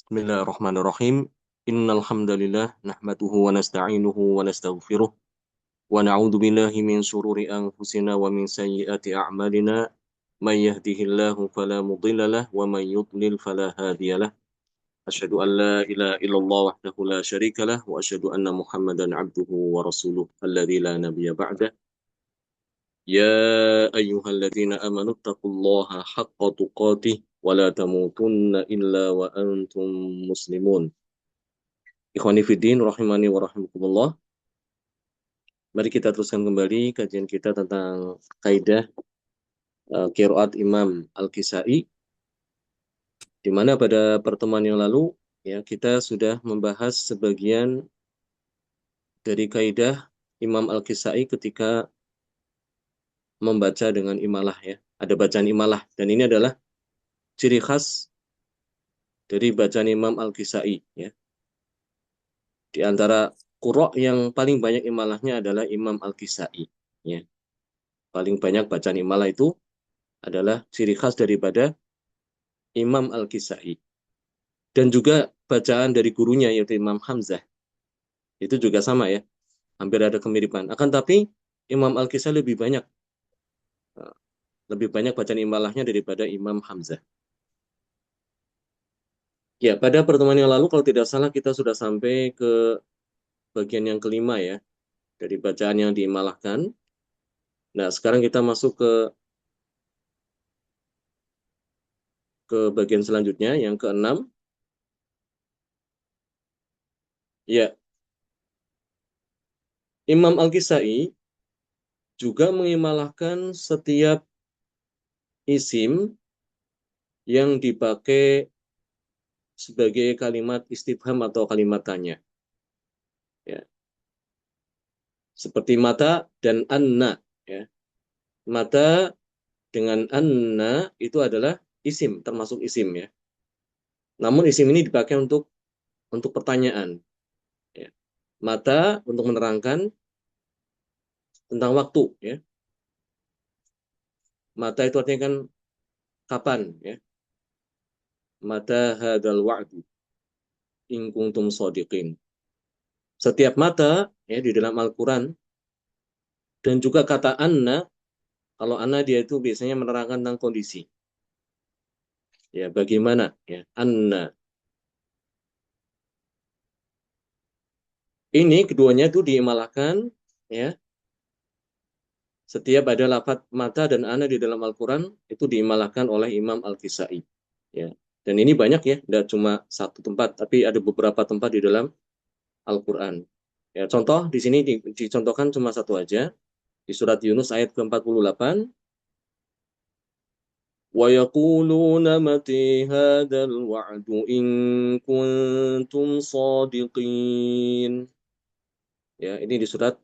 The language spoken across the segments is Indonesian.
Bismillahirrahmanirrahim. Innal hamdalillah nahmaduhu wa nasta'inuhu wa nastaghfiruh wa na'udzu billahi min shururi anfusina wa min sayyiati a'malina. May yahdihillahu fala mudilla lahu wa may yudlil fala hadiyalah. Asyhadu an la ilaha illallah wahdahu la syarika lah wa asyhadu anna Muhammadan 'abduhu wa rasuluh alladzi la nabiyya ba'dah. Ya ayyuhalladzina amanu taqullaha haqqa tuqatih wa la tamutunna illa wa antum muslimun. Ikhwani fiddin, rahimani wa rahimakumullah. Mari kita teruskan kembali kajian kita tentang kaidah qiraat Imam Al-Kisai, di mana pada pertemuan yang lalu ya kita sudah membahas sebagian dari kaidah Imam Al-Kisai ketika membaca dengan imalah ya. Ada bacaan imalah dan ini adalah ciri khas dari bacaan Imam Al-Kisai ya. Di antara qurra yang paling banyak imalahnya adalah Imam Al-Kisai ya. Paling banyak bacaan imalah itu adalah ciri khas daripada Imam Al-Kisai. Dan juga bacaan dari gurunya yaitu Imam Hamzah. Itu juga sama ya. Hampir ada kemiripan. Akan tapi Imam Al-Kisai lebih banyak bacaan imalahnya daripada Imam Hamzah. Ya, pada pertemuan yang lalu kalau tidak salah kita sudah sampai ke bagian yang kelima ya. Dari bacaan yang diimalahkan. Nah, sekarang kita masuk ke bagian selanjutnya, yang keenam. Ya, Imam Al-Kisai juga mengimalahkan setiap isim yang dipakai sebagai kalimat istifham atau kalimat tanya. Ya. Seperti mata dan anna. Ya. Mata dengan anna itu adalah isim, termasuk isim ya. Namun isim ini dipakai untuk pertanyaan. Ya. Mata untuk menerangkan tentang waktu. Ya. Mata itu artinya kan kapan. Ya. Mata hadal wa'du in kuntum shodiqin. Setiap mata ya di dalam Al-Quran dan juga kata anna, kalau anna dia itu biasanya menerangkan tentang kondisi. Ya, bagaimana ya anna. Ini keduanya itu diimalahkan ya. Setiap ada lafaz mata dan ana di dalam Al-Quran itu diimalahkan oleh Imam Al-Kisai. Ya. Dan ini banyak ya, tidak cuma satu tempat, tapi ada beberapa tempat di dalam Al-Quran. Ya, contoh di sini dicontohkan cuma satu aja di surat Yunus ayat ke-48. وَيَقُولُونَ مَتَى هَذَا الْوَعْدُ إِن كُنتُمْ صَادِقِينَ. Ya, ini di surat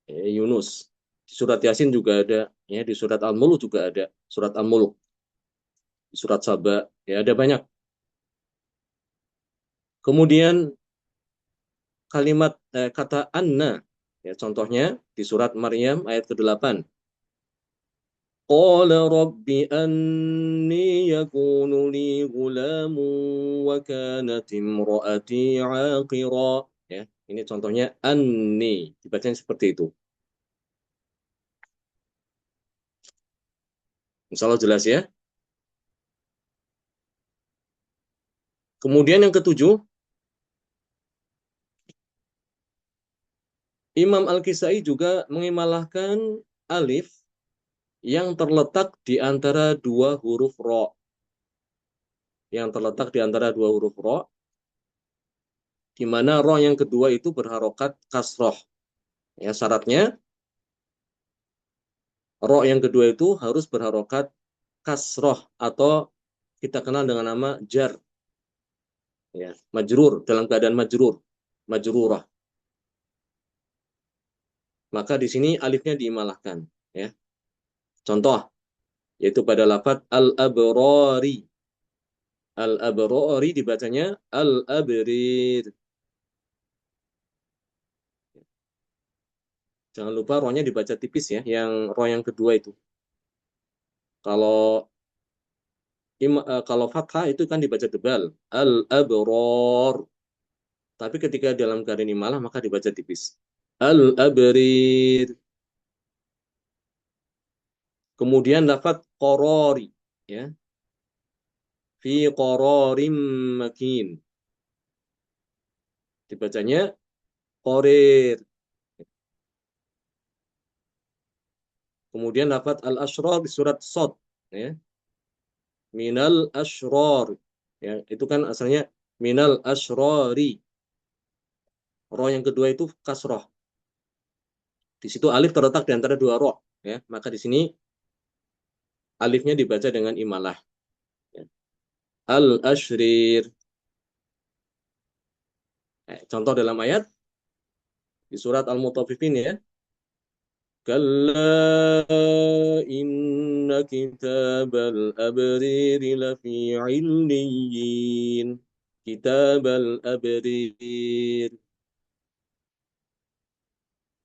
Yunus. Di surat Yasin juga ada, ya, di surat Al-Mulk juga ada, surat Al-Mulk, di surat Saba, ya ada banyak. Kemudian kalimat kata anna, ya contohnya di surat Maryam ayat ke-8. Qala rabbi anni yakunu li gulamu wa kanat imraati aqira. Ya, ini contohnya anni, dibacanya seperti itu. Insyaallah jelas ya. Kemudian yang ketujuh, Imam Al-Kisai juga mengimalahkan alif yang terletak di antara dua huruf ro. Yang terletak di antara dua huruf ro, di mana ro yang kedua itu berharokat kasroh. Ya, syaratnya ro yang kedua itu harus berharokat kasroh atau kita kenal dengan nama jar. Ya, majrur, dalam keadaan majrur, majrurah. Maka di sini alifnya diimalahkan. Ya. Contoh, yaitu pada lafaz al-abrari. Al-abrari dibacanya al-abrir. Jangan lupa rohnya dibaca tipis ya, yang roh yang kedua itu. Kalau Kalau fathah itu kan dibaca tebal. Al-abror. Tapi ketika dalam keadaan imalah maka dibaca tipis. Al-abrir. Kemudian lafaz qorori. Ya. Fi qororim makin. Dibacanya qorir. Kemudian lafaz al-ashror di surat Sod. Ya. Minal ashror. Ya, itu kan asalnya minal ashrori. Roh yang kedua itu kasroh. Di situ alif terletak di antara dua roh. Ya, maka di sini alifnya dibaca dengan imalah. Ya. Al-ashrir. Contoh dalam ayat di surat Al-Mutaffifin ya. Kalla inna kitabal abriri lafi illiyin. Kitabal abrir.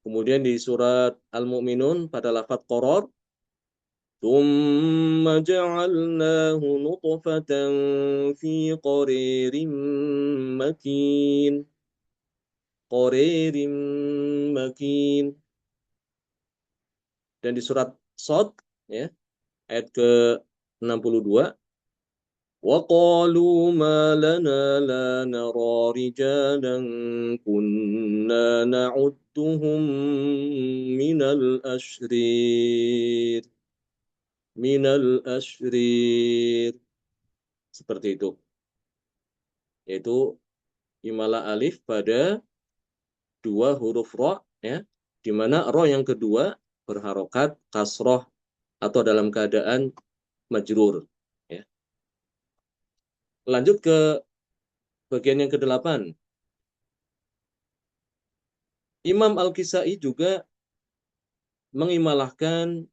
Kemudian di surat Al-Mu'minun pada lafaz qoror. ثم جعلناه نطفة في قرير مكين قرير مكين. Dan di surat Shad ya, ayat ke-62 وقالوا ما لنا لا نرى رجالا كنا نعدهم من الأشرير من الأشرير seperti itu, yaitu imalah alif pada dua huruf ro ya, di mana ro yang kedua berharokat kasroh atau dalam keadaan majrur ya. Lanjut ke bagian yang ke-8. Imam Al-Kisai juga mengimalahkan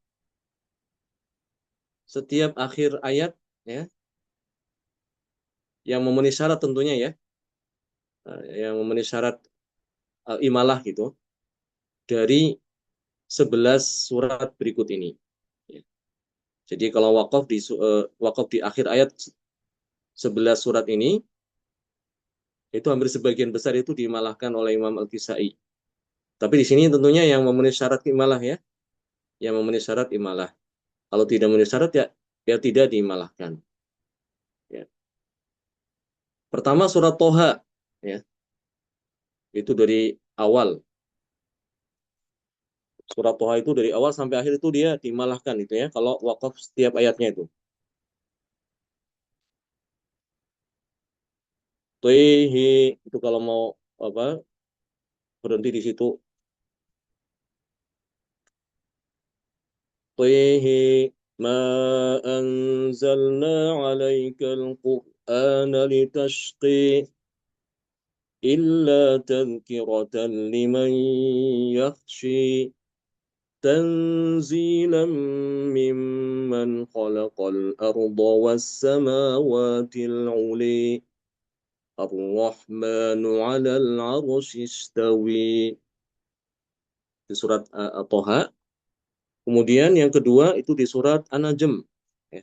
setiap akhir ayat ya, yang memenuhi syarat tentunya ya, yang memenuhi syarat imalah gitu, dari 11 surat berikut ini ya. Jadi kalau wakaf di akhir ayat 11 surat ini, itu hampir sebagian besar itu dimalahkan oleh Imam Al-Kisai. Tapi di sini tentunya yang memenuhi syarat imalah ya, yang memenuhi syarat imalah. Kalau tidak memenuhi syarat ya, ya tidak dimalahkan. Ya. Pertama surat Toha, ya, itu dari awal. Surat Toha itu dari awal sampai akhir itu dia dimalahkan itu ya, kalau wakaf setiap ayatnya itu. Tuhi itu kalau mau apa berhenti di situ. Tuhi ma anzalna alaikal Qur'ana litashqi illa tadhkiratan liman yakhshi tanzilan mimman khalaqal arda was samawatil uli ar-rahmanu 'alal 'arsy istawi. Di surat At-Toha. Kemudian yang kedua itu di surat An-Najm. Ya.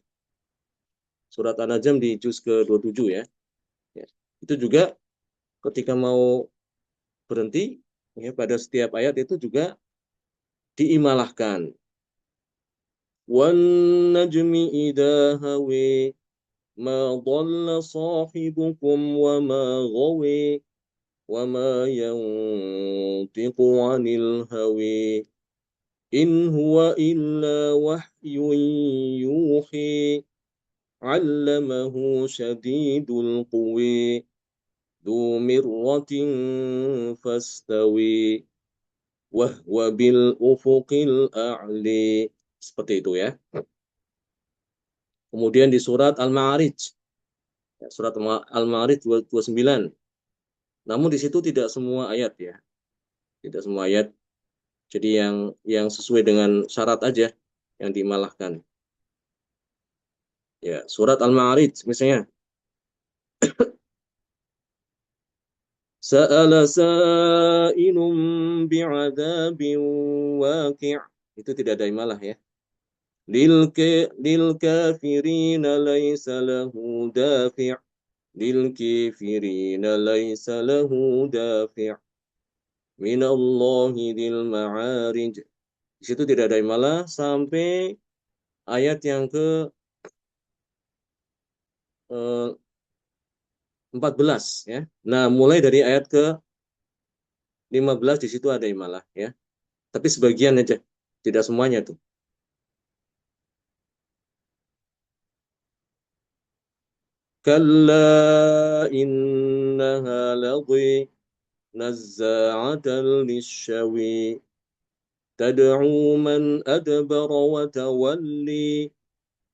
Surat An-Najm di juz ke-27 ya. Ya. Itu juga ketika mau berhenti ya, pada setiap ayat itu juga diimalahkan. Wan najmi idha hawi ma dhalla sahibukum wa ma ghawi wa ma yantiqu 'anil hawi in huwa illa wahyun yuhi 'allamahu syadidul quwi dzu mirratin fastawi wahwa bil ufuqil a'li. Seperti itu ya. Kemudian di surat Al-Ma'arij, ya, surat Al-Ma'arij 29. Namun di situ tidak semua ayat ya. Tidak semua ayat. Jadi yang sesuai dengan syarat aja yang dimalahkan. Ya, surat Al-Ma'arij misalnya. Sa'ala sa'ilum bi'adzabin waqi'. Itu tidak ada imalah ya. للكافرين ليس له دافع للكافرين ليس له دافع من الله ذي المعارج. Di situ tidak ada imalah sampai ayat yang ke 14 ya. Nah, mulai dari ayat ke 15 di situ ada imalah ya. Tapi sebagian aja, tidak semuanya tuh. Kalla innaha ladhi nazza'atan lisyawi tad'u man adbara wa tawalli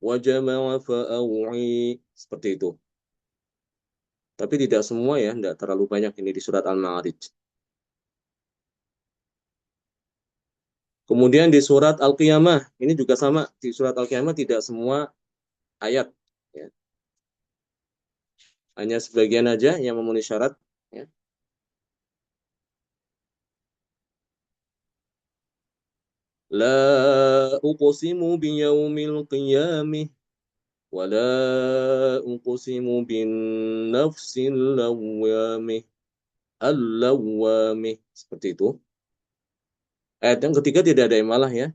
wa jama'a fa'au'i. Seperti itu. Tapi tidak semua ya, tidak terlalu banyak ini di surat Al-Ma'arij. Kemudian di surat Al-Qiyamah, ini juga sama. Di surat Al-Qiyamah tidak semua ayat. Ya. Hanya sebagian aja yang memenuhi syarat. Ya. La uqsimu biyaumil qiyamih, wa la uqsimu bin nafsil lawwamih. Al-lawwamih. Seperti itu. Ayat yang ketiga tidak ada yang malah ya.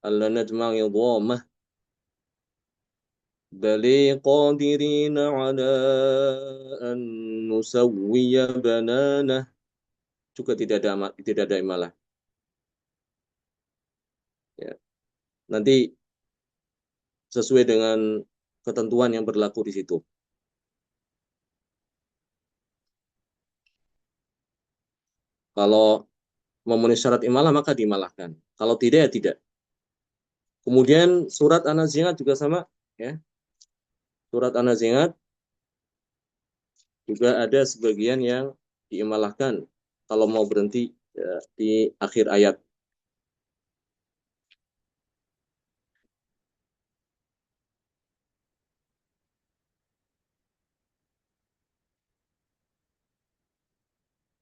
Allah najma'i dhamah. Bali qadirina ala an nusawwiya bananah. Juga tidak ada imalah. Ya. Nanti sesuai dengan ketentuan yang berlaku di situ. Kalau memenuhi syarat imalah maka dimalahkan. Kalau tidak ya tidak. Kemudian surat An-Nazi'at juga sama ya. Surat An-Nazi'at juga ada sebagian yang diimalahkan kalau mau berhenti ya, di akhir ayat.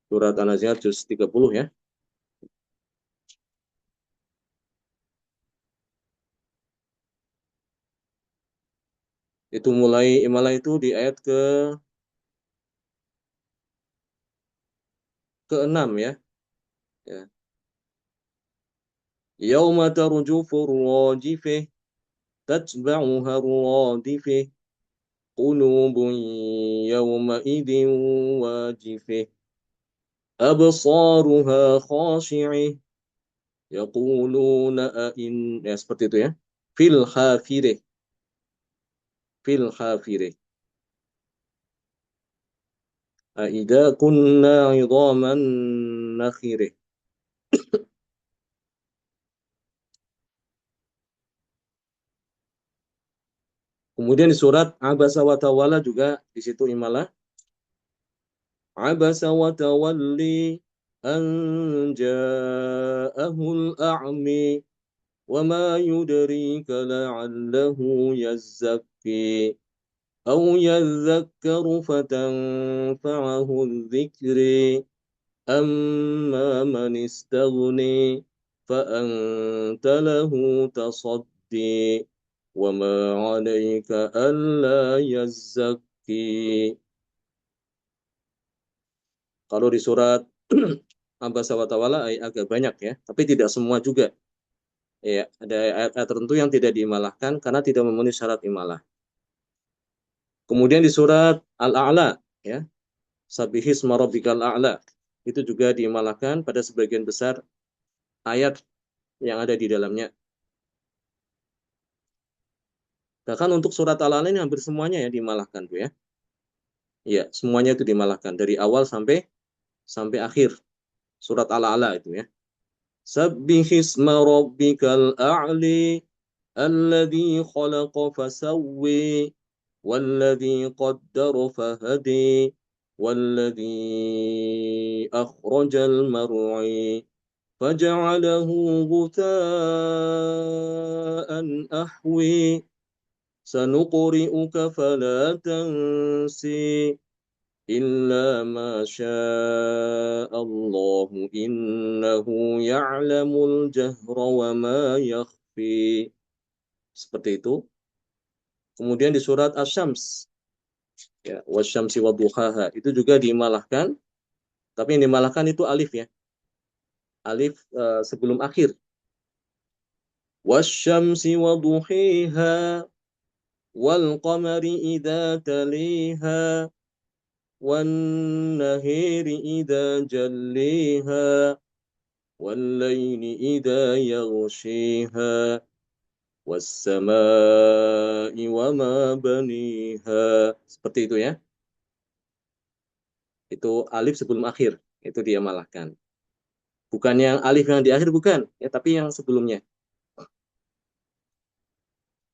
Surat An-Nazi'at juz 30 ya. Itu mulai imalah itu di ayat ke-6 ya. Ya. Yauma tarjufu rajifih tatba'uha radifih qulubun yawma idin wajifih absaruha khashi'ih yaquluna a'in ya seperti itu ya. Fil khafirih fil khafirih aida kunna 'idhaman nakhirih. Kemudian di surat Abasa wa Tawalla juga di situ imalah. Abasa wa tawalli an ja'ahul a'mi wa ma yudrika la'allahu yazzakki aw yadhakkaru fatanfa'ahu dzikri amma man istaghni fa anta lahu tasaddi wa ma 'alaika alla yazzakki. Kalau di surat Abasa wa Tawalla agak banyak ya, tapi tidak semua juga. Ya, ada ayat-ayat tertentu yang tidak diimalahkan karena tidak memenuhi syarat imalah. Kemudian di surat Al-A'la ya, Sabbihisma rabbikal a'la. Itu juga diimalahkan pada sebagian besar ayat yang ada di dalamnya. Bahkan untuk surat Al-A'la ini hampir semuanya ya diimalahkan tuh ya. Ya, semuanya itu diimalahkan dari awal sampai akhir surat Al-A'la itu ya. Sabbihisma rabbikal a'li alladzi khalaqa fasawwi walladzi qaddara fahadi walladzi akhrajal mar'i فجعله غثاء أحوي سنقرئك فلا تنسي إلا ما شاء الله إنه يعلم الجهر وما يخفي. Seperti itu. Kemudian di surat Asy-Syams, ya, wasyamsi wadduhaha, itu juga dimalahkan, tapi yang dimalahkan itu alif ya. Alif sebelum akhir. Wasyamsi wadduhiha wal qamari idza taliha wan nahiri idza jalliha wal laili idza yaghshiha was samai wama baniha. Seperti itu ya. Itu alif sebelum akhir, itu dia malahkan. Bukan yang alif yang di akhir, bukan, ya, tapi yang sebelumnya.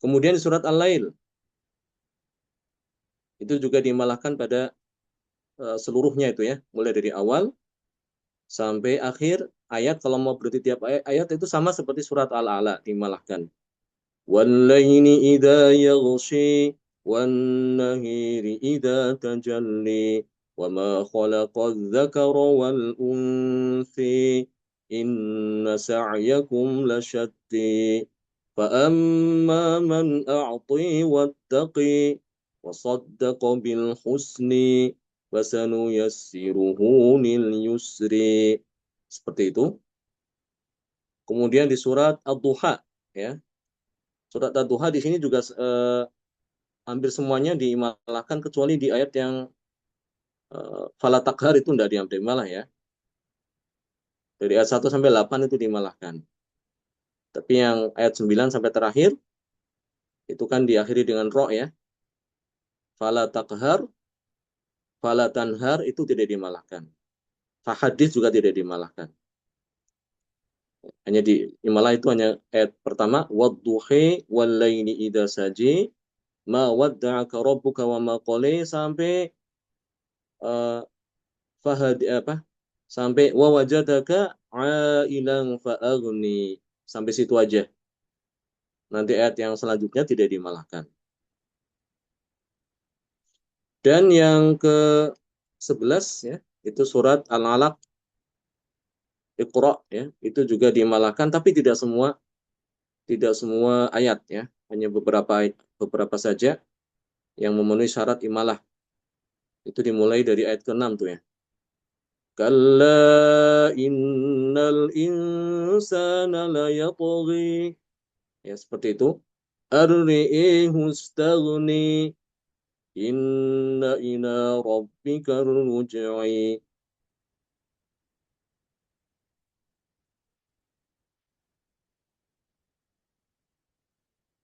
Kemudian di surat Al-Lail, itu juga dimalahkan pada seluruhnya itu ya, mulai dari awal sampai akhir ayat. Kalau mau berarti tiap ayat itu sama seperti surat Al-A'la, dimalahkan. Wal-laili idza yaghshi wan-nahiri idza tajalli wa ma khalaqadz dzakara wal unsi inna sa'yakum lasyatti فأما من أعطي واتقي وصدق بالحسن فسنيسره لليسر. Seperti itu. Kemudian di surat Ad-Duha, ya. Surat Ad-Duha di sini juga hampir semuanya dimalahkan kecuali di ayat yang fala takhar, itu tidak diambil malah ya. Dari ayat 1 sampai 8 itu dimalahkan. Tapi yang ayat 9 sampai terakhir itu kan diakhiri dengan ro ya. Fala takhar, fala tanhar, itu tidak dimalahkan. Fahadis juga tidak dimalahkan. Hanya dimalah itu hanya ayat pertama, wadduhi wallaili idza saji ma wadda'aka rabbuka wa ma qali, sampai uh, fahad apa? Sampai wa wajadaka ailan fa'aghni. Sampai situ aja. Nanti ayat yang selanjutnya tidak dimalahkan. Dan yang ke-11 ya, itu surat Al-Alaq, Iqra ya, itu juga dimalahkan, tapi tidak semua ayat ya, hanya beberapa saja yang memenuhi syarat imalah. Itu dimulai dari ayat ke-6 tuh ya. Kalla innal insana layatghi. Ya, seperti itu. Arni'ihu staghni inna ila rabbika ruj'i.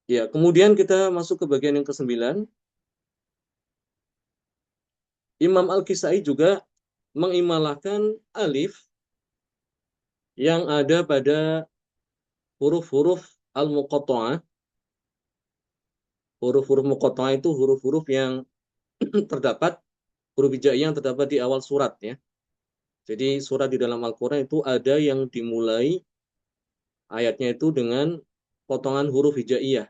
Ya, kemudian kita masuk ke bagian yang ke-9. Imam Al-Kisai juga mengimalahkan alif yang ada pada huruf-huruf al-muqatta'ah. Huruf-huruf muqatta'ah itu huruf-huruf yang terdapat, huruf hijaiyah yang terdapat di awal surat ya. Jadi surat di dalam Al-Quran itu ada yang dimulai ayatnya itu dengan potongan huruf hijaiyah.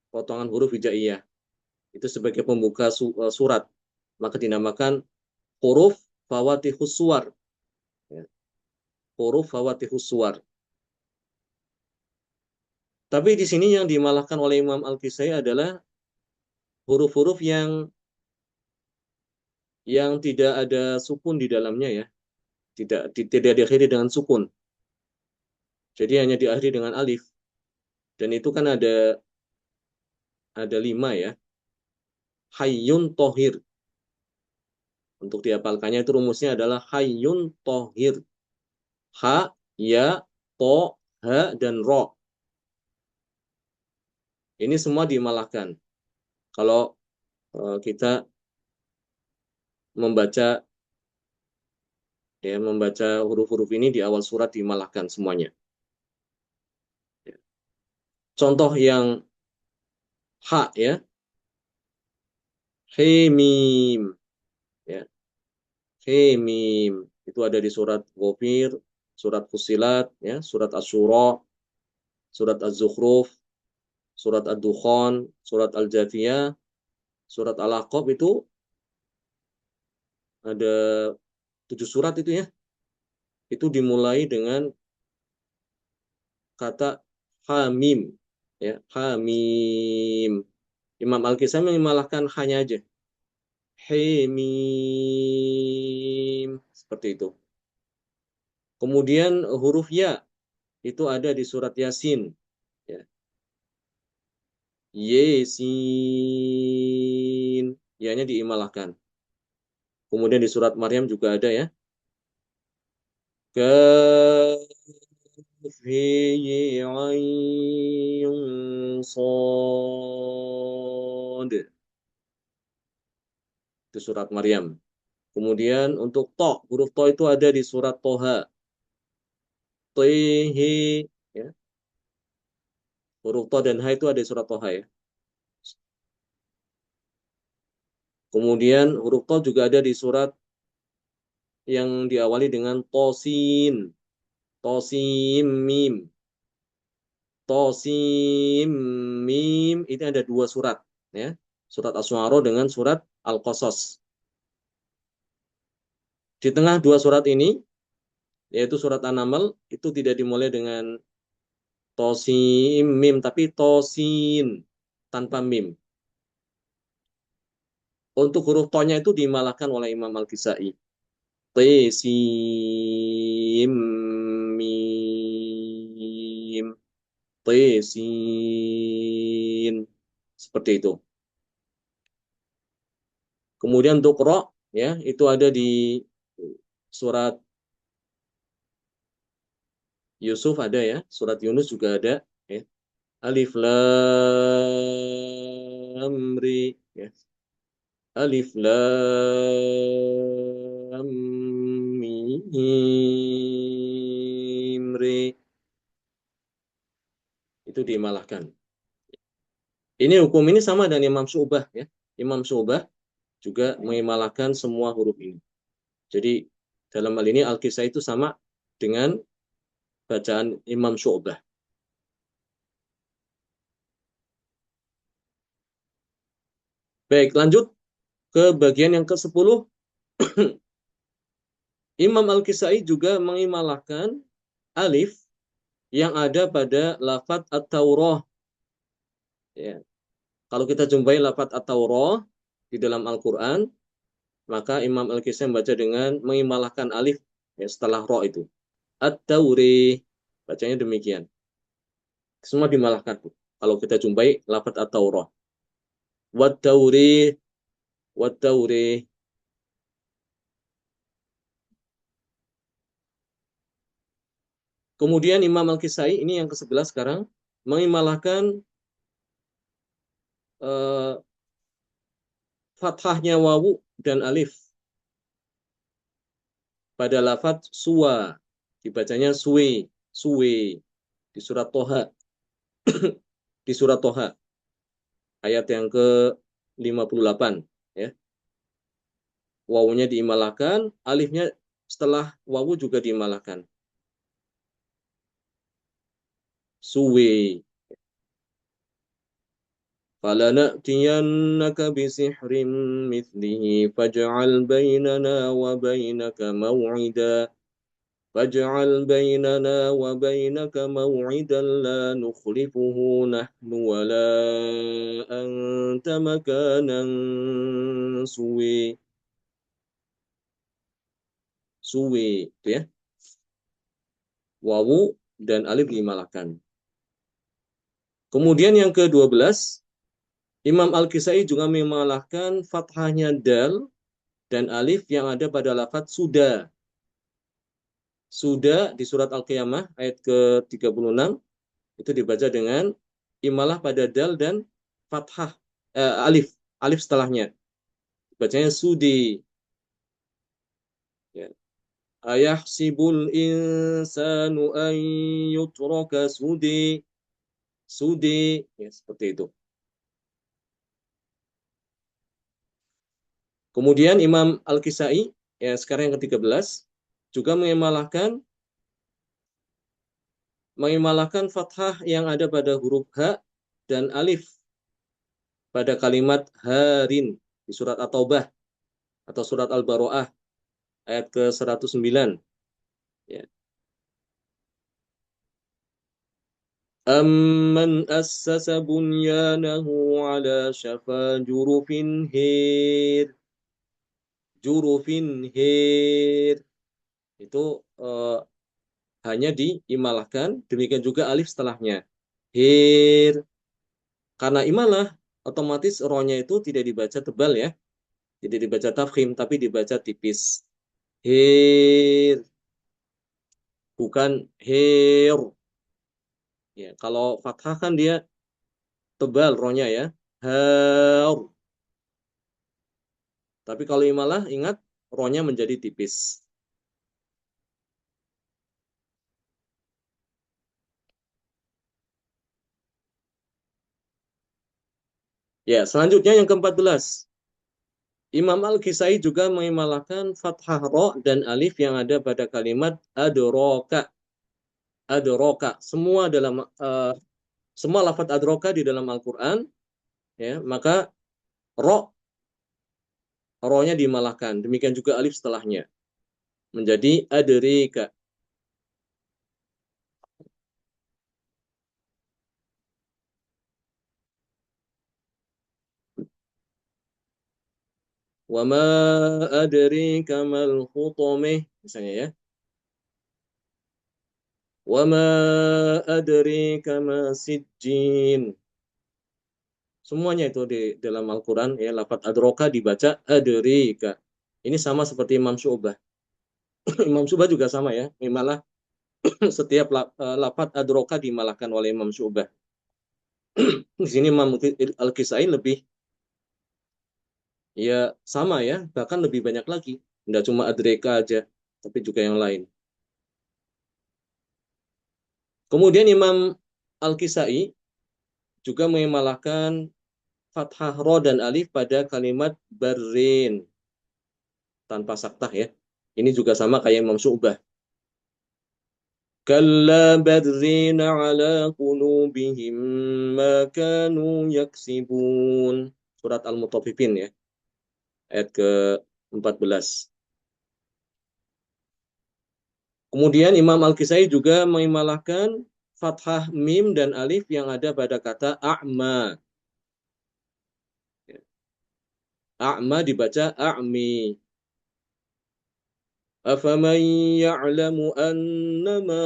Potongan huruf hijaiyah. Itu sebagai pembuka surat. Maka dinamakan huruf fawatihus suwar. Ya. Huruf fawatihus suwar. Tapi di sini yang dimalahkan oleh Imam Al-Kisai adalah huruf-huruf yang tidak ada sukun di dalamnya ya. Tidak diakhiri dengan sukun. Jadi hanya diakhiri dengan alif. Dan itu kan ada 5 ya. Hayyun tohir. Untuk dihafalkannya itu rumusnya adalah hayyun tohir. Ha, ya, to, ha, dan ro. Ini semua dimalahkan. Kalau kita membaca membaca huruf-huruf ini di awal surat dimalahkan semuanya. Contoh yang ha ya, he mim ya, he mim itu ada di surat Ghafir, surat Fusilat ya, surat Asy-Syura, surat Az-Zukhruf, surat Ad-Dukhan, surat Al-Jathiyah, surat Al-Ahqaf. Itu ada 7 surat itu ya. Itu dimulai dengan kata hamim. Ya, hamim. Imam Al-Kisai mengimalahkan hanya aja. Hemim. Seperti itu. Kemudian huruf ya itu ada di surat Yasin. Ya. Yesin. Ya-nya diimalahkan. Kemudian di surat Maryam juga ada ya. Kaf he ain sad. Itu surat Maryam. Kemudian untuk to, huruf to itu ada di surat Toha. Tohe, ya. Huruf to dan ha itu ada di surat Toha ya. Kemudian huruf to juga ada di surat yang diawali dengan tosin, tosim mim, tosim mim. Ini ada dua surat ya. Surat As-Syu'ara dengan surat Al-Qasas. Di tengah dua surat ini, yaitu surat An-Naml, itu tidak dimulai dengan tosim mim, tapi tosin tanpa mim. Untuk huruf tonya itu dimalahkan oleh Imam Al-Kisai. Tesim mim, tesin. Seperti itu. Kemudian untuk ro, ya, itu ada di surat Yusuf ada ya, surat Yunus juga ada ya. Alif lam ri ya. Alif lam mim ri itu dimalahkan. Ini hukum ini sama dengan Imam Syu'bah ya. Imam Syu'bah juga mengimalahkan semua huruf ini. Jadi dalam hal ini Al-Kisai itu sama dengan bacaan Imam Syu'bah. Baik, lanjut ke bagian yang ke-10. Imam Al-Kisai juga mengimalahkan alif yang ada pada lafadz At-Taurah. Ya. Kalau kita jumpai lafadz At-Taurah di dalam Al-Quran, maka Imam Al-Kisai membaca dengan mengimalahkan alif ya, setelah ro itu. At-Tauri, bacanya demikian. Semua dimalahkan. Kalau kita jumpai lafadz At-Taurah. Wat-Tauri, Wat-Tauri. Kemudian Imam Al-Kisai, ini yang ke-11 sekarang, mengimalahkan eh, fathahnya wawu dan alif pada lafadz suwa, dibacanya suwe, suwe di surat Toha, di surat Toha ayat yang ke-58 ya. Wawunya diimalahkan, alifnya setelah wawu juga diimalahkan. Suwe. فَلَنَأْتِيَنَّكَ بِسِحْرٍ مِثْلِهِ فَاجْعَلْ بَيْنَنَا وَبَيْنَكَ مَوْعِدًا فاجعل بيننا وبينك موعدا لا نخلفه نحن ولا أنت مكانا سوي suwe itu ya. Wawu dan alif diimalahkan. Kemudian yang ke-12, Imam Al-Kisai juga mengimalahkan fathahnya dal dan alif yang ada pada lafadz sudah. Sudah di surat Al-Qiyamah ayat ke-36 itu dibaca dengan imalah pada dal dan fathah alif, alif setelahnya. Bacanya sudi. Ya. Ayahsibul insanu an yutraka sudi. Sudi. Ya, seperti itu. Kemudian Imam Al-Kisai, ya sekarang yang ke-13, juga mengimalahkan fathah yang ada pada huruf ha dan alif pada kalimat harin di surat At-Taubah atau surat Al-Baro'ah ayat ke-109. Ya. Amman assasa bunyanahu ala syafa hir. Jurufin hir. Itu hanya diimalahkan. Demikian juga alif setelahnya. Hir. Karena imalah, otomatis rohnya itu tidak dibaca tebal ya. Tidak dibaca tafkhim, tapi dibaca tipis. Hir. Bukan hir. Ya, kalau fathah kan dia tebal rohnya ya. Har. Tapi kalau imalah ingat rohnya menjadi tipis. Ya, selanjutnya yang ke-14. Imam Al-Kisai juga mengimalahkan fathah ro dan alif yang ada pada kalimat adroka. Adroka. Semua lafadz adroka di dalam Al-Quran, ya, maka ro, ro-nya dimalahkan. Demikian juga alif setelahnya. Menjadi adrika. Wa ma adrika mal khutameh. Misalnya ya. Wa ma adrika ma sijjin. Semuanya itu di dalam Al-Quran, ya, lafadz adroka dibaca adrika. Ini sama seperti Imam Syu'bah. Imam Syu'bah juga sama ya. Malah setiap lafadz adroka dimalahkan oleh Imam Syu'bah. Di sini Imam Al-Kisai lebih, ya sama ya, bahkan lebih banyak lagi. Tidak cuma adreka aja, tapi juga yang lain. Kemudian Imam Al-Kisai juga mengimalahkan fathah ro dan alif pada kalimat barin tanpa saktah ya. Ini juga sama kayak Imam Syu'bah. Kalla barrina ala qulubihim ma kanu yaksibun. Surat Al-Mutaffifin ya, ayat ke-14. Kemudian Imam Al-Kisai juga mengimalahkan fathah mim dan alif yang ada pada kata a'ma. A'ma dibaca a'mi. أفمن يعلم أنما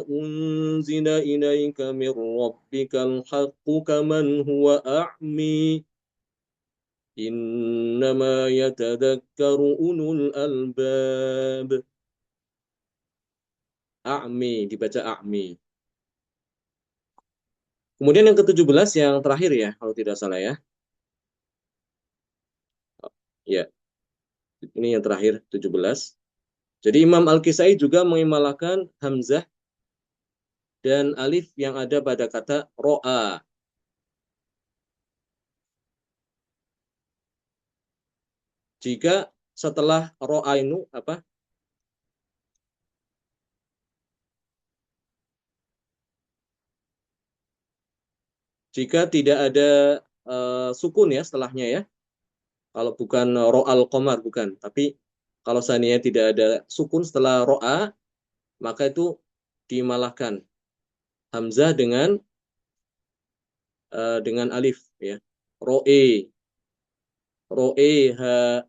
أنزل إليك من ربك الحق كمن هو أعمي إنما يتذكر أولو الألباب. A'mi dibaca a'mi. Kemudian yang ke-17 yang terakhir ya, kalau tidak salah ya. Ya, ini yang terakhir 17. Jadi Imam Al-Kisai juga mengimalahkan hamzah dan alif yang ada pada kata ro'a. Jika setelah ro'a itu apa? Jika tidak ada sukun ya setelahnya ya. Kalau bukan ro'al qamar bukan, tapi kalau seandainya tidak ada sukun setelah ro'a, maka itu dimalahkan hamzah dengan alif ya. Ro'e, ro'e ha.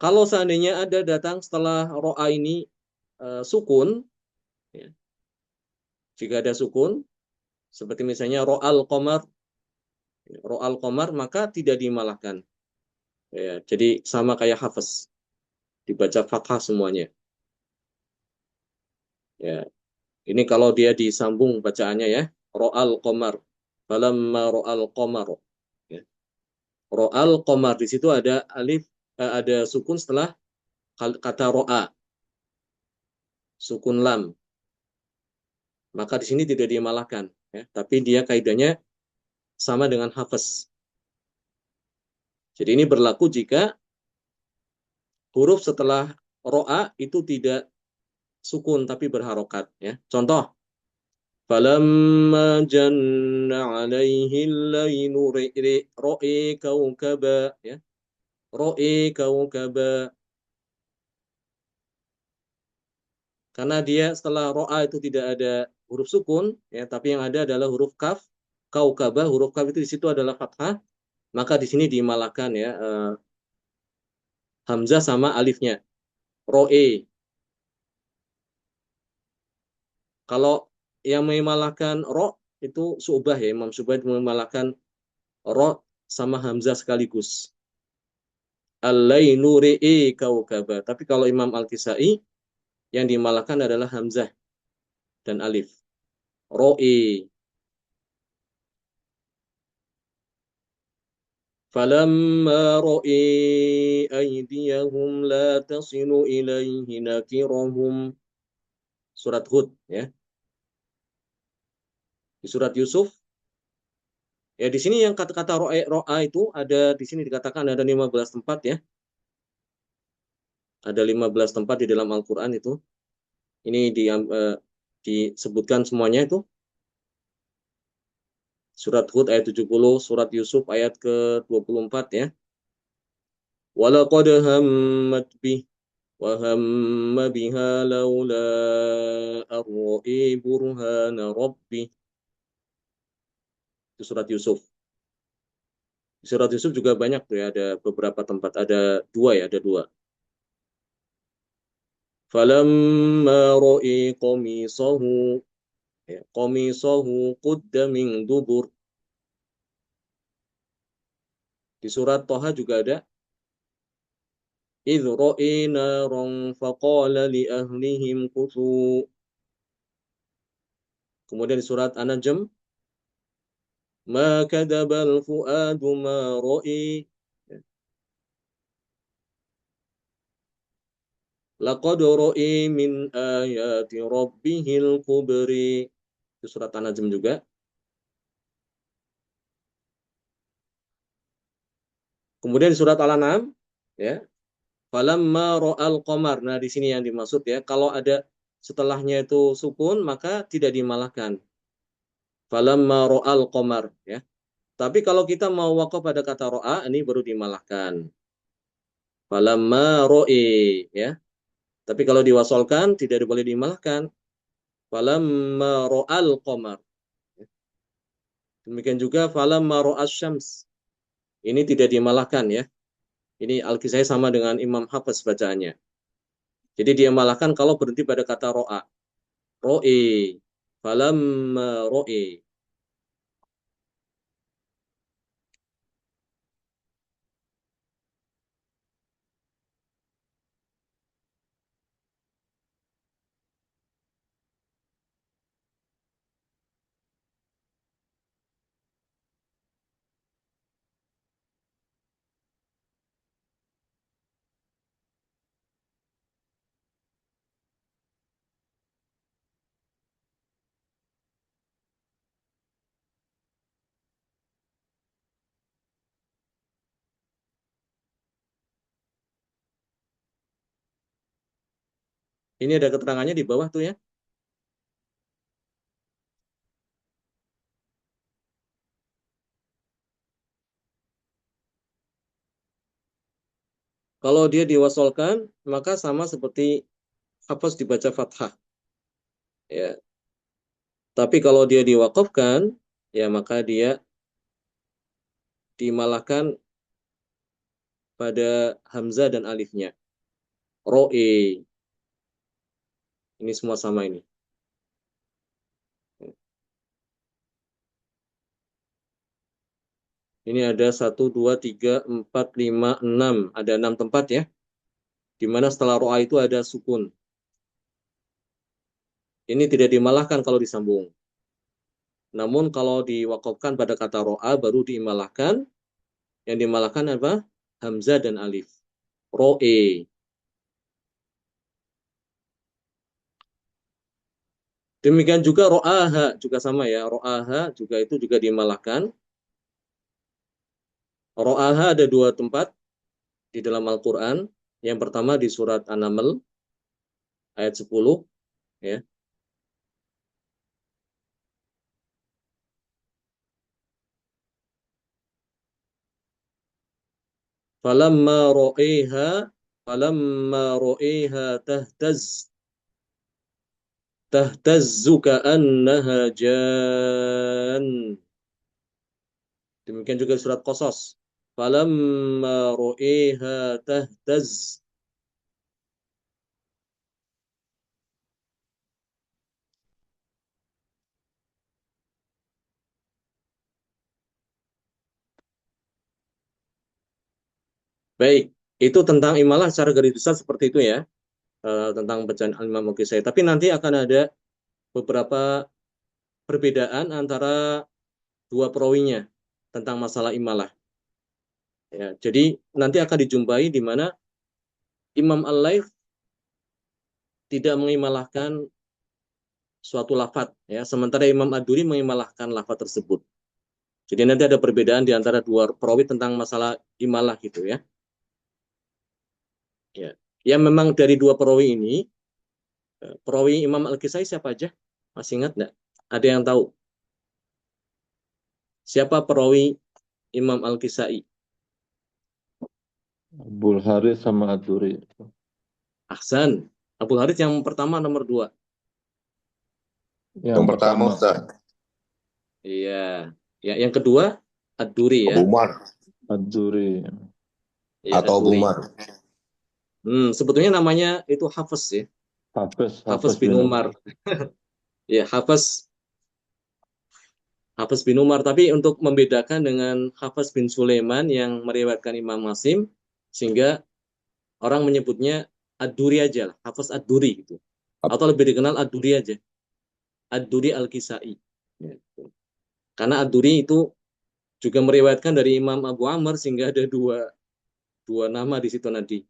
Kalau seandainya ada datang setelah ro'a ini sukun, ya. Jika ada sukun, seperti misalnya ro'al qamar maka tidak dimalahkan. Ya, jadi sama kayak hafaz, dibaca fathah semuanya. Ya, ini kalau dia disambung bacaannya ya, ro'al qamar, falamma ro'al qamar. Ya. Ro'al qamar di situ ada alif, ada sukun setelah kata ro'a, sukun lam. Maka di sini tidak dimalahkan, ya, tapi dia kaidahnya sama dengan hafaz. Jadi ini berlaku jika huruf setelah ro'a itu tidak sukun tapi berharokat. Ya. Contoh, falamma janna alaihi laylu ro'i kaukaba. Ya. Ro'i kaukaba. Karena dia setelah ro'a itu tidak ada huruf sukun, ya, tapi yang ada adalah huruf kaf, kaukabah, huruf kaf itu di situ adalah fathah, maka di sini dimalahkan ya hamzah sama alifnya, ro'e. Kalau yang memalahkan ro itu Syu'bah ya, Imam Syu'bah itu memalahkan ro sama hamzah sekaligus. Al-lainu ri'i kaukabah. Tapi kalau Imam Al-Kisai yang dimalahkan adalah hamzah dan alif. Ro'i. فلما رأي أيديهم لا تصل إليه نكرهم surat Hud ya. Di surat Yusuf ya, di sini yang kata-kata ro'a itu ada di sini dikatakan ada 15 tempat ya. Ada 15 tempat di dalam Al-Qur'an itu. Ini disebutkan semuanya itu. Surat Hud ayat 70, surat Yusuf ayat ke-24 ya. Walaqad hammat bih wa hamma biha laula ar-ra'i burhana rabbih. Itu surat Yusuf. Di surat Yusuf juga banyak tuh ya, ada beberapa tempat, ada dua ya, ada dua. Falamma ra'i qamisahu ya, qamisahu qudda min dubur. Di surat Toha juga ada idh ra'i naran faqala li ahlihim kuthu. Kemudian di surat An-Najm ma kadabal fuadu ma ra'i. Laqad ra'i min ayati rabbihil kubri. Itu surat An-Najm juga. Kemudian di surat Al-An'am ya, falamma ra'al qamar. Nah, di sini yang dimaksud ya, kalau ada setelahnya itu sukun maka tidak dimalahkan. Falamma ra'al qamar ya. Tapi kalau kita mau waqaf pada kata ro'a, ini baru dimalahkan. Falamma ro'i ya. Tapi kalau diwasolkan tidak boleh dimalahkan. Falamma ro'al qamar. Demikian juga falamma ro'as syams. Ini tidak dimalahkan ya. Ini Al-Kisai sama dengan Imam Hafiz bacaannya. Jadi dia malahkan kalau berhenti pada kata ro'a. Ro'i. Falamma ro'i. Ini ada keterangannya di bawah tuh ya. Kalau dia diwasolkan, maka sama seperti Hafiz dibaca fathah. Ya. Tapi kalau dia diwakafkan, ya maka dia dimalahkan pada hamzah dan alifnya. Ro'e. Ini semua sama ini. Ini ada 1, 2, 3, 4, 5, 6. Ada 6 tempat ya. Di mana setelah ro'a itu ada sukun. Ini tidak dimalahkan kalau disambung. Namun kalau diwakafkan pada kata ro'a baru dimalahkan. Yang dimalahkan apa? Hamzah dan alif. Ro'e. Demikian juga ro'aha juga sama ya. Ro'aha juga itu juga dimalahkan. Ro'aha ada dua tempat di dalam Al-Quran. Yang pertama di surat An-Naml ayat 10 ya. Falamma ro'iha tahtaz. tahtazzu ka'annaha jan. Demikian juga surat Qasas. Falamma ru'iha tahtaz. Baik, itu tentang imalah secara garis besar seperti itu ya. Tentang bacaan Imam Al-Kisai. Tapi nanti akan ada beberapa perbedaan antara dua perawinya tentang masalah imalah. Ya, jadi nanti akan dijumpai di mana Imam Al-Laits tidak mengimalahkan suatu lafat, ya, sementara Imam Ad-Duri mengimalahkan lafat tersebut. Jadi nanti ada perbedaan di antara dua perawi tentang masalah imalah gitu ya. Ya, ya memang dari dua perawi ini, perawi Imam Al-Kisai siapa aja? Masih ingat nggak? Ada yang tahu siapa perawi Imam Al-Kisai? Abul Haris sama Aduri. Ahsan. Abdul Harits yang pertama nomor dua. Yang Yang pertama pertama Ustaz, Iya. Ya, yang kedua Ad-Duri ya. Abu Umar Aduri. Iya, atau Abu Ad-Duri. Umar. Sebetulnya namanya itu Hafiz ya. Hafiz, Hafiz Hafiz bin bin Umar. Umar. Ya, Hafiz bin Umar. Tapi untuk membedakan dengan Hafiz bin Sulaiman yang meriwayatkan Imam Muslim, sehingga orang menyebutnya Ad-Duri aja lah. Hafiz Ad-Duri gitu. Atau lebih dikenal Ad-Duri aja. Ad-Duri Al-Kisai. Ya. Karena Ad-Duri itu juga meriwayatkan dari Imam Abu Amr sehingga ada dua nama di situ nanti.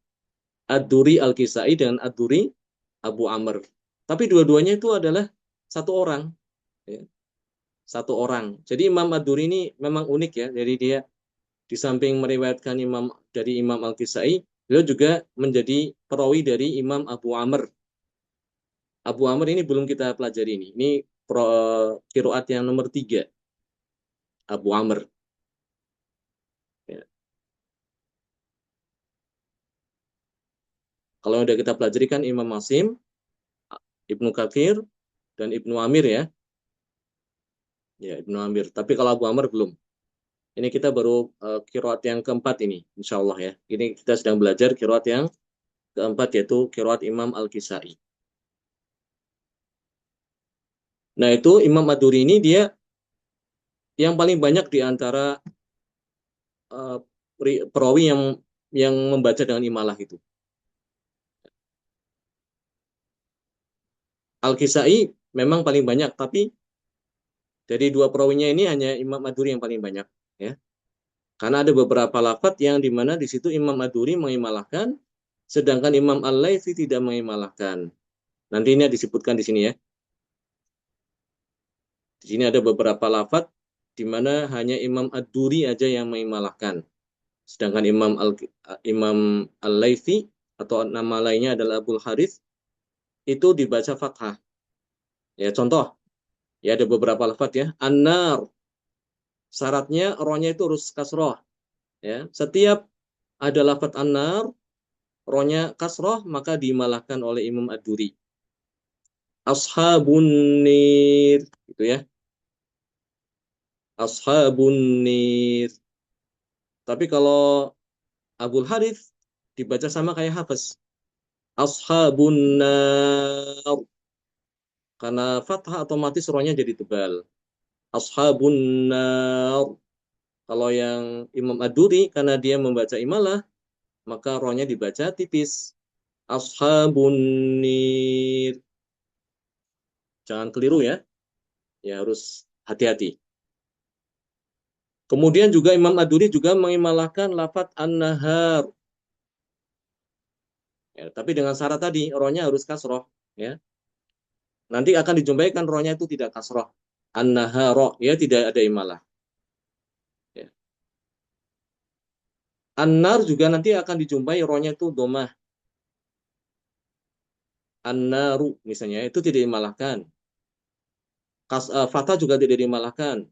Ad-Duri Al-Kisai dan Ad-Duri Abu Amr. Tapi dua-duanya itu adalah satu orang. Ya. Satu orang. Jadi Imam Ad-Duri ini memang unik ya. Jadi dia di samping meriwayatkan dari Imam Al-Kisai, beliau juga menjadi perawi dari Imam Abu Amr. Abu Amr ini belum kita pelajari ini. Ini kiroat yang nomor 3. Abu Amr. Ya. Kalau yang udah kita pelajari kan Imam Masim, Ibnu Katsir, dan Ibnu Amir ya. Ya, Ibnu Amir. Tapi kalau Abu Amr belum. Ini kita baru kiroat yang keempat ini, insya Allah ya. Ini kita sedang belajar kiroat yang keempat, yaitu kiroat Imam Al-Kisai. Nah, itu Imam Ad-Duri ini dia yang paling banyak di antara uh, perawi yang membaca dengan imalah itu. Al-Kisai memang paling banyak, tapi dari dua perawinya ini hanya Imam Ad-Duri yang paling banyak. Ya. Karena ada beberapa lafaz yang dimana di situ Imam Ad-Duri mengimalahkan, sedangkan Imam Al-Laitsi tidak mengimalahkan. Nanti ini disebutkan di sini ya. Di sini ada beberapa lafaz di mana hanya Imam Ad-Duri aja yang mengimalahkan. Sedangkan Imam Al-Laitsi atau nama lainnya adalah Abul Harith itu dibaca fathah. Ya contoh, ya ada beberapa lafaz ya. An-nar, syaratnya rohnya itu harus kasroh. Ya, setiap ada lafaz an-nar, rohnya kasroh maka dimalahkan oleh Imam Ad-Duri. Ashabun nir, gitu ya. Ashabun nir. Tapi kalau Abul Harith dibaca sama kayak Hafiz. Ashabun nar. Karena fathah otomatis rohnya jadi tebal. Ashabun nar. Kalau yang Imam Ad-Duri karena dia membaca imalah, maka rohnya dibaca tipis. Ashabun nir. Jangan keliru ya. Ya harus hati-hati. Kemudian juga Imam Ad-Duri juga mengimalahkan lafaz an-nahar. Ya, tapi dengan syarat tadi, rohnya harus kasroh. Ya. Nanti akan dijumpaikan rohnya itu tidak kasroh. An-naharo, ya tidak ada imalah. Ya. An-nar juga nanti akan dijumpai rohnya itu domah. An-naru misalnya, itu tidak dimalahkan. Fatah juga tidak dimalahkan.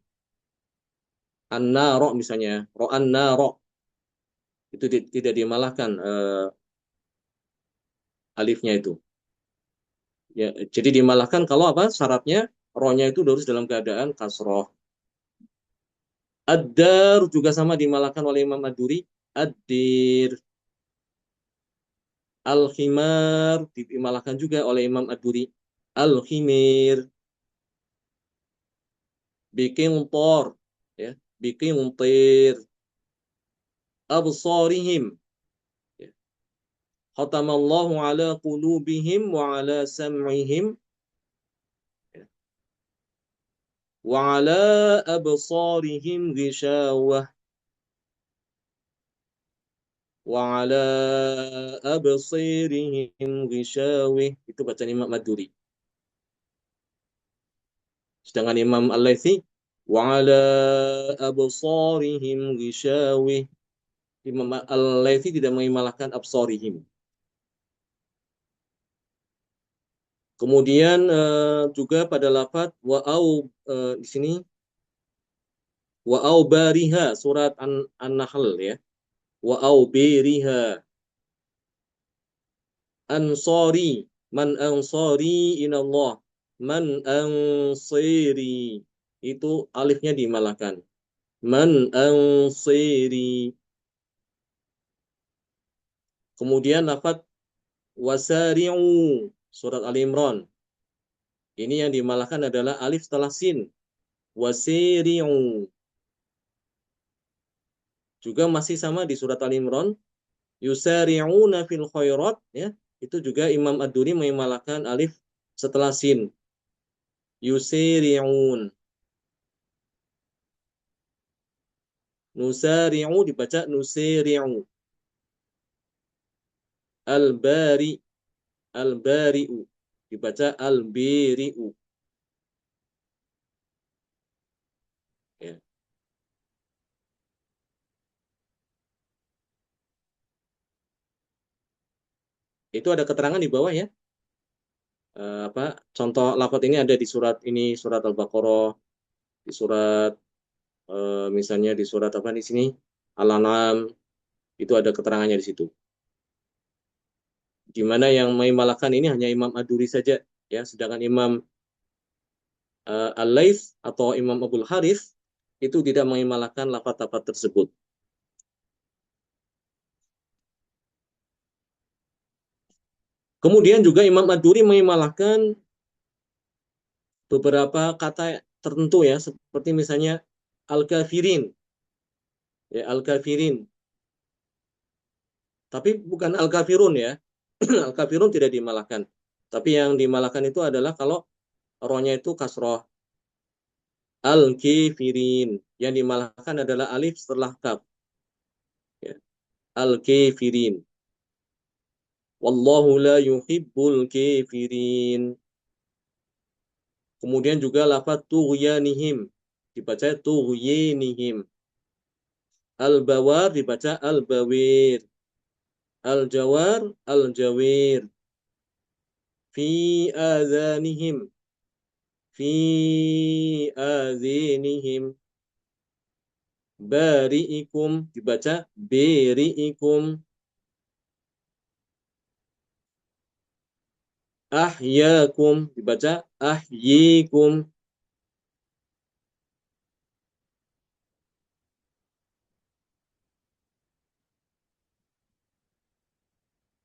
An-naro misalnya, ro an-naro. Itu tidak dimalahkan alifnya itu. Ya, jadi dimalahkan kalau apa? Syaratnya rohnya itu harus dalam keadaan kasroh. Ad-dar juga sama dimalahkan oleh Imam Ad-Duri. Ad-dir. Al-khimar dimalahkan juga oleh Imam Ad-Duri. Al-khimir. Bikin tor. Ya. Bikin tir. Absarihim. Ya. Khatamallahu ala qulubihim wa ala sam'ihim. Ya. Wa ala absarihim ghishawah. Wa ala absirihim ghishawih. Itu bacaan Imam Maduri. Sedangkan Imam Al-Laitsi wa ala absarihim ghishawih. Imam Al-Laitsi tidak mengimalahkan absarihim. Kemudian juga pada lafaz di sini wa au bariha surat An-Nahl ya. Wa au biriha ansari man ansari inallah man ansiri itu alifnya dimalahkan man ansiri. Kemudian lafaz wasari'u surat Ali Imran ini yang dimalahkan adalah alif setelah sin wasiri'u. Juga masih sama di surat Ali Imran yusari'una fil khairat ya, itu juga Imam Ad-Duri mengimalahkan alif setelah sin yusari'un. Nusari'u dibaca nusari'u. Al-bari al-bari'u dibaca al-biri'u ya. Itu ada keterangan di bawah ya. Apa contoh lafaz ini ada di surat ini surat Al-Baqarah, di surat misalnya di surat apa di sini Al-An'am, itu ada keterangannya di situ. Di mana yang mengimalahkan ini hanya Imam Ad-Duri saja ya, sedangkan Imam Al-Laits atau Imam Abul Harith itu tidak mengimalahkan lafaz-lafaz tersebut. Kemudian juga Imam Ad-Duri mengimalahkan beberapa kata tertentu ya, seperti misalnya al-kafirin ya, al-kafirin, tapi bukan al-kafirun ya. Al-kafirun tidak dimalahkan, tapi yang dimalahkan itu adalah kalau rohnya itu kasroh. Al-kafirin yang dimalahkan adalah alif setelah kaf ya. Al-kafirin wallahu la yuhibbul kafirin. Kemudian juga lafaz tughyanihim dibaca tughyanihim. Al-bawar dibaca al-bawir. Al-jawar al-jawir. Fi adhanihim. Fi adhinihim. Bari'ikum dibaca beri'ikum. Ahyakum dibaca ahyikum.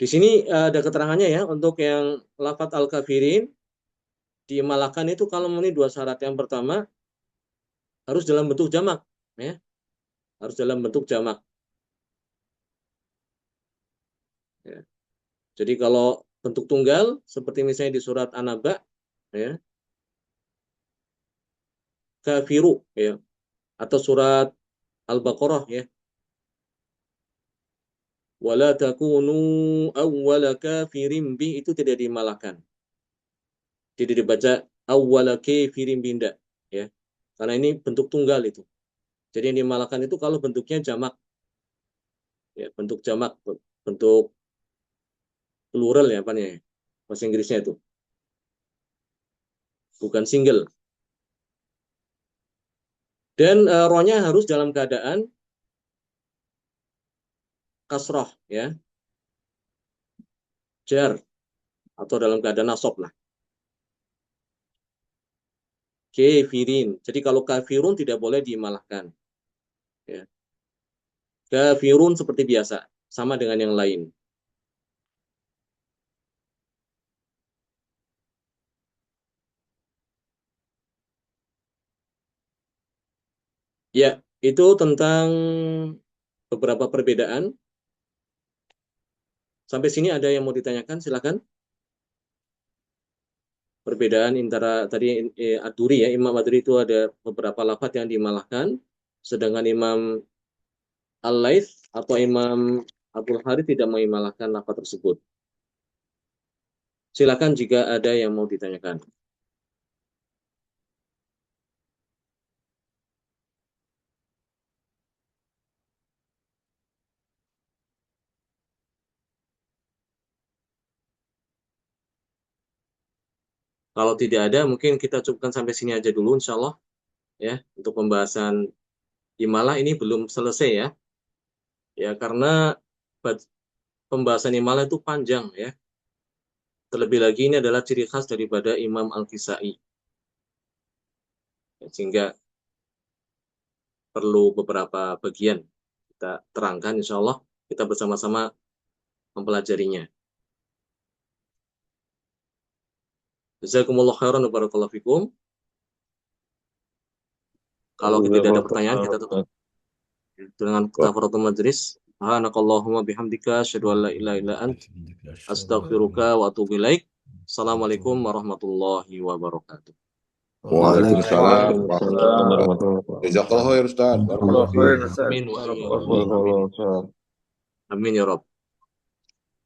Di sini ada keterangannya ya untuk yang lafaz al-kafirin dimalahkan itu kalau memenuhi dua syarat. Yang pertama harus dalam bentuk jamak ya, harus dalam bentuk jamak ya. Jadi kalau bentuk tunggal seperti misalnya di surat An-Naba ya, kafiru ya, atau surat Al-Baqarah ya, wala takunu awwala kafirin bi itu tidak dimalahkan. Tidak dibaca awwala kafirin binda ya. Karena ini bentuk tunggal itu. Jadi yang dimalahkan itu kalau bentuknya jamak ya, bentuk jamak, bentuk plural ya apa nih? Bahasa Inggrisnya itu. Bukan single. Dan rohnya harus dalam keadaan kasroh ya, jar atau dalam keadaan nasab lah. Kafirin. Jadi kalau kafirun tidak boleh diimalahkan. Ya. Kafirun seperti biasa, sama dengan yang lain. Ya, itu tentang beberapa perbedaan. Sampai sini ada yang mau ditanyakan? Silakan. Perbedaan antara tadi Ad-Duri ya, Imam Ad-Duri itu ada beberapa lafaz yang dimalahkan, sedangkan Imam Al-Laits atau Imam Abdul Harith tidak mengimalahkan lafaz tersebut. Silakan jika ada yang mau ditanyakan. Kalau tidak ada, mungkin kita cukupkan sampai sini aja dulu, insya Allah. Ya, untuk pembahasan imalah ini belum selesai ya. Ya, karena pembahasan imalah itu panjang ya. Terlebih lagi ini adalah ciri khas daripada Imam Al-Kisai. Ya, sehingga perlu beberapa bagian kita terangkan, insya Allah kita bersama-sama mempelajarinya. Jazakumullah khairan wa barakallahu fikum. Kalau tidak ada pertanyaan, kita tutup dengan kafaratul majlis. Subhanakallahumma bihamdika asyhadu an la ilaha illa ant astaghfiruka wa atubu ilaik. Assalamualaikum warahmatullahi wabarakatuh. Waalaikumsalam. Waalaikumsalam warahmatullahi wabarakatuh. Jazakallah khair Ustaz. Barakallahu fiik. Amin wa iyyakum. Amin ya Rabb.